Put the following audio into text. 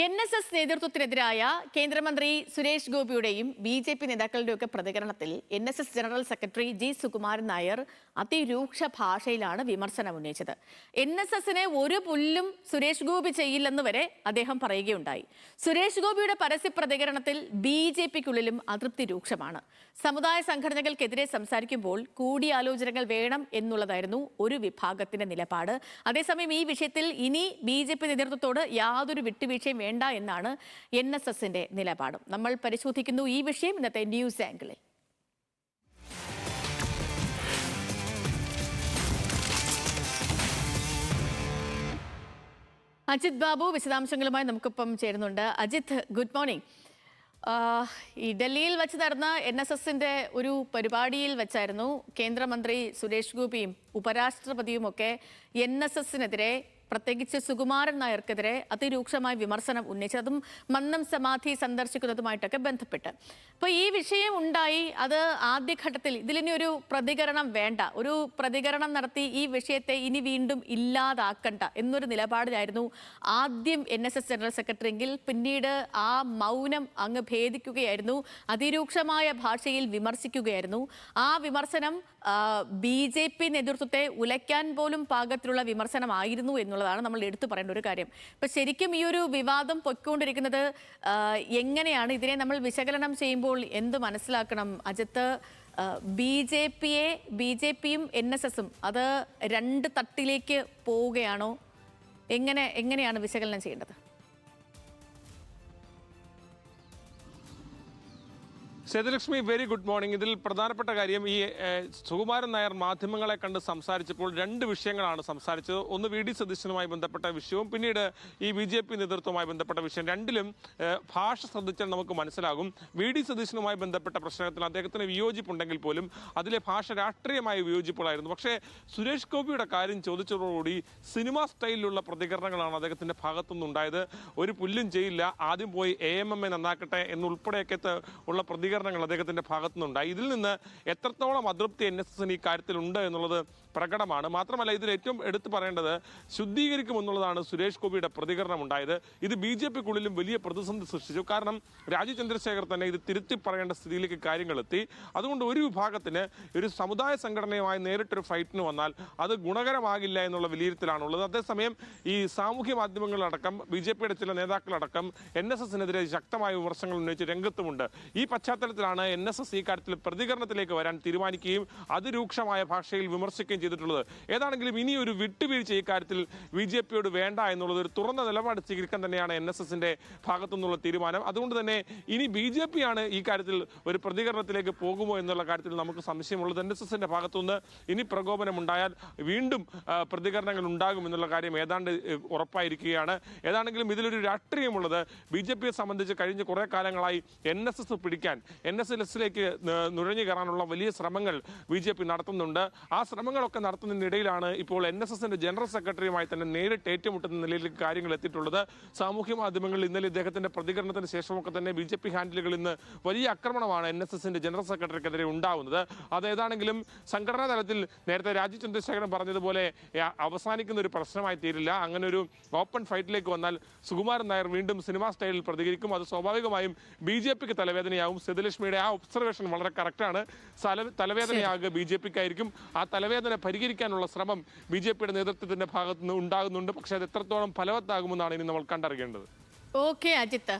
NSS നേതൃത്വത്തിനെതിരായ കേന്ദ്രമന്ത്രി Suresh ഗോപിയുടെയും BJP നേതാക്കളുടെയൊക്കെ പ്രതികരണത്തിൽ NSS general secretary G. Sukumaran Nair അതിരൂക്ഷ ഭാഷയിലാണ് വിമർശനം ഉന്നയിച്ചത്. NSSനെ ഒരു പുല്ലും സുരേഷ് ഗോപി ചെയ്യില്ലെന്ന് വരെ അദ്ദേഹം പറയുകയുണ്ടായി. സുരേഷ് ഗോപിയുടെ പരസ്യ പ്രതികരണത്തിൽ BJPക്കുള്ളിലും അതൃപ്തി രൂക്ഷമാണ്. സമുദായ സംഘടനകൾക്കെതിരെ സംസാരിക്കുമ്പോൾ കൂടിയാലോചനകൾ വേണം എന്നുള്ളതായിരുന്നു ഒരു വിഭാഗത്തിന്റെ നിലപാട്. അതേസമയം ഈ വിഷയത്തിൽ ഇനി BJP നേതൃത്വത്തോട് യാതൊരു വിട്ടുവീഴ്ചയും വേണ്ട എന്നാണ് NSSന്റെ നിലപാടും. നമ്മൾ പരിശോധിക്കുന്നു ഈ വിഷയം ഇന്നത്തെ ന്യൂസ് ആംഗിളിൽ. അജിത് ബാബു വിശദാംശങ്ങളുമായി നമുക്കിപ്പം ചേരുന്നുണ്ട്. Ajith, good morning. ഈ ഡൽഹിയിൽ വെച്ച് നടന്ന NSSന്റെ ഒരു പരിപാടിയിൽ വെച്ചായിരുന്നു കേന്ദ്രമന്ത്രി സുരേഷ് ഗോപിയും ഉപരാഷ്ട്രപതിയും ഒക്കെ NSSനെതിരെ, പ്രത്യേകിച്ച് സുകുമാരൻ നായർക്കെതിരെ അതിരൂക്ഷമായ വിമർശനം ഉന്നയിച്ചത്, അതും മന്നം സമാധി സന്ദർശിക്കുന്നതുമായിട്ടൊക്കെ ബന്ധപ്പെട്ട്. അപ്പോൾ ഈ വിഷയം ഉണ്ടായി. അത് ആദ്യഘട്ടത്തിൽ ഇതിലിനി ഒരു പ്രതികരണം വേണ്ട, ഒരു പ്രതികരണം നടത്തി ഈ വിഷയത്തെ ഇനി വീണ്ടും ഇല്ലാതാക്കണ്ട എന്നൊരു നിലപാടിലായിരുന്നു ആദ്യം NSS ജനറൽ സെക്രട്ടറി എങ്കിൽ പിന്നീട് ആ മൗനം അങ്ങ് ഭേദിക്കുകയായിരുന്നു, അതിരൂക്ഷമായ ഭാഷയിൽ വിമർശിക്കുകയായിരുന്നു. ആ വിമർശനം BJP നേതൃത്വത്തെ ഉലയ്ക്കാൻ പോലും പാകത്തിലുള്ള വിമർശനമായിരുന്നു എന്നുള്ളതാണ് നമ്മൾ എടുത്തു പറയേണ്ട ഒരു കാര്യം. ഇപ്പൊ ശരിക്കും ഈ ഒരു വിവാദം പൊയ്ക്കൊണ്ടിരിക്കുന്നത് എങ്ങനെയാണ്? ഇതിനെ നമ്മൾ വിശകലനം ചെയ്യുമ്പോൾ എന്ത് മനസ്സിലാക്കണം അജിത്ത്? BJPയും NSSും അത് രണ്ട് തട്ടിലേക്ക് പോവുകയാണോ? എങ്ങനെയാണ് വിശകലനം ചെയ്യേണ്ടത്? Sethulakshmi, very good morning. ഇതിൽ പ്രധാനപ്പെട്ട കാര്യം, ഈ സുകുമാരൻ നായർ മാധ്യമങ്ങളെ കണ്ട് സംസാരിച്ചപ്പോൾ രണ്ട് വിഷയങ്ങളാണ് സംസാരിച്ചത്. ഒന്ന് VD സതീശനുമായി ബന്ധപ്പെട്ട വിഷയവും പിന്നീട് ഈ BJP നേതൃത്വവുമായി ബന്ധപ്പെട്ട വിഷയം. രണ്ടിലും ഭാഷ ശ്രദ്ധിച്ചാൽ നമുക്ക് മനസ്സിലാകും. VD സതീശനുമായി ബന്ധപ്പെട്ട പ്രശ്നത്തിൽ അദ്ദേഹത്തിന് വിയോജിപ്പുണ്ടെങ്കിൽ പോലും അതിലെ ഭാഷ രാഷ്ട്രീയമായ വിയോജിപ്പുകളായിരുന്നു. പക്ഷേ സുരേഷ് ഗോപിയുടെ കാര്യം ചോദിച്ചതോടുകൂടി സിനിമ സ്റ്റൈലിലുള്ള പ്രതികരണങ്ങളാണ് അദ്ദേഹത്തിൻ്റെ ഭാഗത്തുനിന്നുണ്ടായത്. ഒരു പുല്ലും ചെയ്യില്ല, ആദ്യം പോയി AMM നന്നാക്കട്ടെ എന്നുൾപ്പെടെയൊക്കെ ഉള്ള പ്രതികരണങ്ങൾ അദ്ദേഹത്തിന്റെ ഭാഗത്തുനിന്നുണ്ടായി. ഇതിൽ നിന്ന് എത്രത്തോളം അതൃപ്തി NSSന് ഈ കാര്യത്തിലുണ്ട് എന്നുള്ളത് പ്രകടമാണ്. മാത്രമല്ല, ഇതിൽ ഏറ്റവും എടുത്തു പറയേണ്ടത് ശുദ്ധീകരിക്കുമെന്നുള്ളതാണ് സുരേഷ് ഗോപിയുടെ പ്രതികരണം ഉണ്ടായത്. ഇത് BJPക്കുള്ളിലും വലിയ പ്രതിസന്ധി സൃഷ്ടിച്ചു. കാരണം രാജീവ് ചന്ദ്രശേഖർ തന്നെ ഇത് തിരുത്തി പറയേണ്ട സ്ഥിതിയിലേക്ക് കാര്യങ്ങൾ എത്തി. അതുകൊണ്ട് ഒരു വിഭാഗത്തിന് ഒരു സമുദായ സംഘടനയുമായി നേരിട്ടൊരു ഫൈറ്റിന് വന്നാൽ അത് ഗുണകരമാകില്ല എന്നുള്ള വിലയിരുത്തലാണുള്ളത്. അതേസമയം ഈ സാമൂഹ്യ മാധ്യമങ്ങളടക്കം BJPയുടെ ചില നേതാക്കളടക്കം NSSനെതിരെ ശക്തമായ വിമർശനങ്ങൾ ഉന്നയിച്ച് രംഗത്തുമുണ്ട്. ഈ പശ്ചാത്തലത്തിലാണ് NSS ഈ കാര്യത്തിൽ പ്രതികരണത്തിലേക്ക് വരാൻ തീരുമാനിക്കുകയും അതിരൂക്ഷമായ ഭാഷയിൽ വിമർശിക്കുകയും ചെയ്തിട്ടുള്ളത്. ഏതാണെങ്കിലും ഇനി ഒരു വിട്ടുവീഴ്ച ഈ കാര്യത്തിൽ BJPയോട് വേണ്ട എന്നുള്ളത് ഒരു തുറന്ന നിലപാട് സ്വീകരിക്കാൻ തന്നെയാണ് NSSന്റെ ഭാഗത്തു നിന്നുള്ള തീരുമാനം. അതുകൊണ്ട് തന്നെ ഇനി BJPയാണ് ഈ കാര്യത്തിൽ ഒരു പ്രതികരണത്തിലേക്ക് പോകുമോ എന്നുള്ള കാര്യത്തിൽ നമുക്ക് സംശയമുള്ളത്. NSSന്റെ ഭാഗത്തുനിന്ന് ഇനി പ്രകോപനം ഉണ്ടായാൽ വീണ്ടും പ്രതികരണങ്ങൾ ഉണ്ടാകും എന്നുള്ള കാര്യം ഏതാണ്ട് ഉറപ്പായിരിക്കുകയാണ്. ഏതാണെങ്കിലും ഇതിലൊരു രാഷ്ട്രീയമുള്ളത്. BJPയെ സംബന്ധിച്ച് കഴിഞ്ഞ കുറേ കാലങ്ങളായി NSS പിടിക്കാൻ, NSSലേക്ക് നുഴഞ്ഞു കയറാനുള്ള വലിയ ശ്രമങ്ങൾ BJP നടത്തുന്നുണ്ട്. ആ ശ്രമങ്ങളൊക്കെ നടത്തുന്നതിനിടയിലാണ് ഇപ്പോൾ NSSന്റെ ജനറൽ സെക്രട്ടറിയുമായി തന്നെ നേരിട്ട് ഏറ്റുമുട്ടുന്ന നിലയിലേക്ക് കാര്യങ്ങൾ എത്തിയിട്ടുള്ളത്. സാമൂഹ്യ മാധ്യമങ്ങളിൽ ഇന്നലെ ഇദ്ദേഹത്തിന്റെ പ്രതികരണത്തിന് ശേഷമൊക്കെ തന്നെ BJP ഹാൻഡിലുകളിൽ നിന്ന് വലിയ ആക്രമണമാണ് NSSന്റെ ജനറൽ സെക്രട്ടറിക്കെതിരെ ഉണ്ടാവുന്നത്. അതേതാണെങ്കിലും സംഘടനാ തലത്തിൽ നേരത്തെ രാജീവ് ചന്ദ്രശേഖരൻ പറഞ്ഞതുപോലെ അവസാനിക്കുന്ന ഒരു പ്രശ്നമായി തീരില്ല. അങ്ങനെ ഒരു ഓപ്പൺ ഫൈറ്റിലേക്ക് വന്നാൽ സുകുമാരൻ നായർ വീണ്ടും സിനിമാ സ്റ്റൈലിൽ പ്രതികരിക്കും. അത് സ്വാഭാവികമായും BJPക്ക് തലവേദനയാവും. സേതുലക്ഷ്മിയുടെ ആ ഒബ്സർവേഷൻ വളരെ കറക്റ്റാണ്. തലവേദനയാകുക BJPക്കായിരിക്കും. ആ തലവേദന പരിഹരിക്കാനുള്ള ശ്രമം BJPയുടെ നേതൃത്വത്തിന്റെ ഭാഗത്തുനിന്ന് ഉണ്ടാകുന്നുണ്ട്. പക്ഷേ അത് എത്രത്തോളം ഫലവത്താകുമെന്നാണ് ഇനി നമ്മൾ കണ്ടറിയേണ്ടത്. ഓക്കെ അജിത്ത്.